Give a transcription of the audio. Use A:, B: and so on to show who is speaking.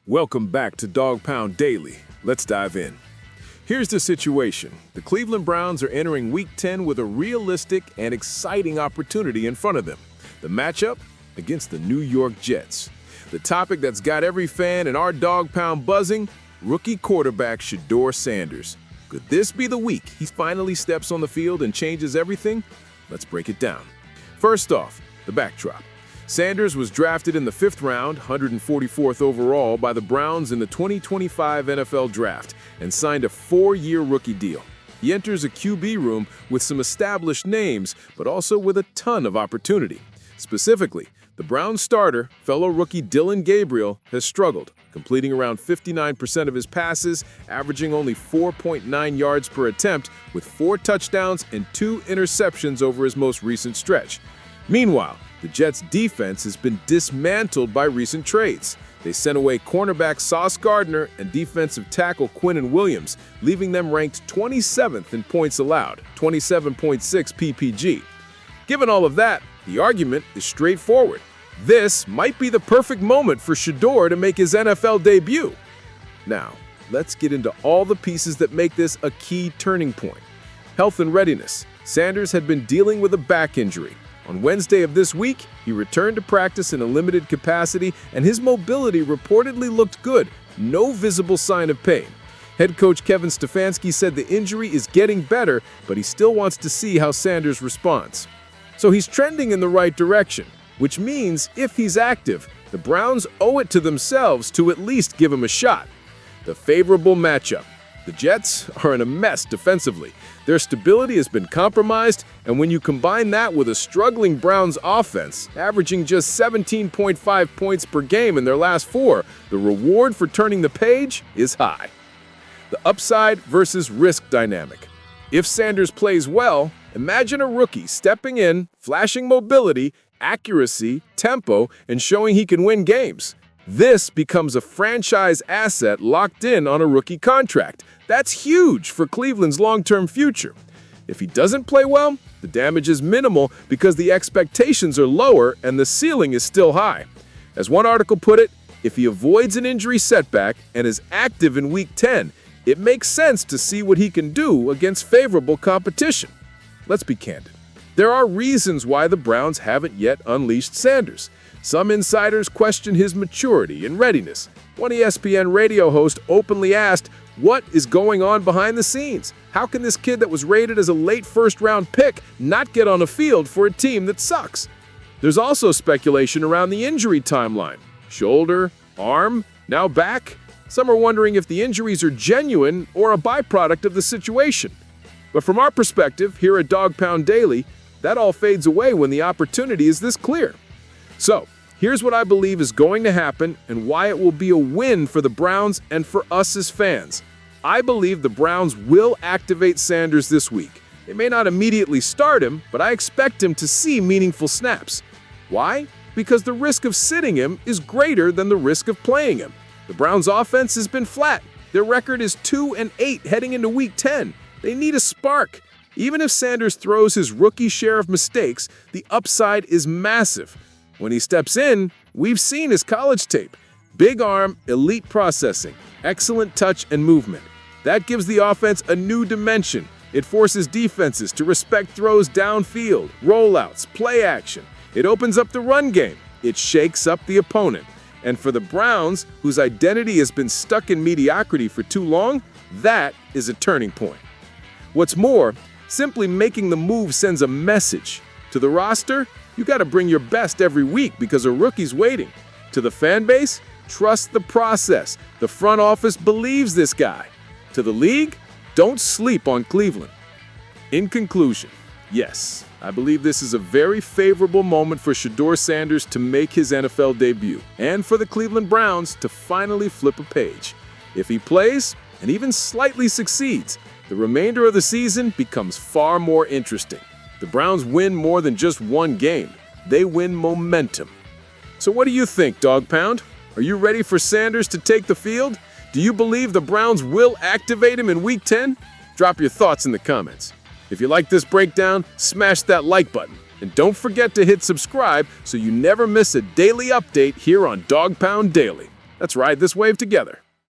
A: Welcome back to Dawg Pound Daily. Let's dive in. Here's the situation. The Cleveland Browns are entering Week 10 with a realistic and exciting opportunity in front of them. The matchup against the New York Jets. The topic that's got every fan in our Dawg Pound buzzing, rookie quarterback Shedeur Sanders. Could this be the week he finally steps on the field and changes everything? Let's break it down. First off, the backdrop. Sanders was drafted in the 5th round, 144th overall, by the Browns in the 2025 NFL Draft and signed a 4-year rookie deal. He enters a QB room with some established names, but also with a ton of opportunity. Specifically, the Browns starter, fellow rookie Gabriel, has struggled, completing around 59% of his passes, averaging only 4.9 yards per attempt, with 4 touchdowns and 2 interceptions over his most recent stretch. Meanwhile, the Jets' defense has been dismantled by recent trades. They sent away cornerback Sauce Gardner and defensive tackle Quinnen Williams, leaving them ranked 27th in points allowed, 27.6 PPG. Given all of that, the argument is straightforward. This might be the perfect moment for Shedeur to make his NFL debut. Now, let's get into all the pieces that make this a key turning point. Health and readiness. Sanders had been dealing with a back injury. On Wednesday of this week, he returned to practice in a limited capacity, and his mobility reportedly looked good, no visible sign of pain. Head coach Kevin Stefanski said the injury is getting better, but he still wants to see how Sanders responds. So he's trending in the right direction, which means if he's active, the Browns owe it to themselves to at least give him a shot. The favorable matchup. The Jets are in a mess defensively. Their stability has been compromised, and when you combine that with a struggling Browns offense, averaging just 17.5 points per game in their last 4, the reward for turning the page is high. The upside versus risk dynamic. If Sanders plays well, imagine a rookie stepping in, flashing mobility, accuracy, tempo, and showing he can win games. This becomes a franchise asset locked in on a rookie contract. That's huge for Cleveland's long-term future. If he doesn't play well, the damage is minimal because the expectations are lower and the ceiling is still high. As one article put it, if he avoids an injury setback and is active in Week 10, it makes sense to see what he can do against favorable competition. Let's be candid. There are reasons why the Browns haven't yet unleashed Sanders. Some insiders question his maturity and readiness. One ESPN radio host openly asked, "What is going on behind the scenes? How can this kid that was rated as a late first-round pick not get on the field for a team that sucks?" There's also speculation around the injury timeline. Shoulder, arm, now back. Some are wondering if the injuries are genuine or a byproduct of the situation. But from our perspective here at Dawg Pound Daily, that all fades away when the opportunity is this clear. So, here's what I believe is going to happen and why it will be a win for the Browns and for us as fans. I believe the Browns will activate Sanders this week. They may not immediately start him, but I expect him to see meaningful snaps. Why? Because the risk of sitting him is greater than the risk of playing him. The Browns' offense has been flat. Their record is 2-8 heading into Week 10. They need a spark. Even if Sanders throws his rookie share of mistakes, the upside is massive. When he steps in, we've seen his college tape. Big arm, elite processing, excellent touch and movement. That gives the offense a new dimension. It forces defenses to respect throws downfield, rollouts, play action. It opens up the run game. It shakes up the opponent. And for the Browns, whose identity has been stuck in mediocrity for too long, that is a turning point. What's more, simply making the move sends a message. To the roster, you got to bring your best every week because a rookie's waiting. To the fan base, trust the process. The front office believes this guy. To the league, don't sleep on Cleveland. In conclusion, yes, I believe this is a very favorable moment for Shedeur Sanders to make his NFL debut and for the Cleveland Browns to finally flip a page. If he plays and even slightly succeeds, the remainder of the season becomes far more interesting. The Browns win more than just one game. They win momentum. So what do you think, Dawg Pound? Are you ready for Sanders to take the field? Do you believe the Browns will activate him in Week 10? Drop your thoughts in the comments. If you like this breakdown, smash that like button. And don't forget to hit subscribe so you never miss a daily update here on Dawg Pound Daily. Let's ride this wave together.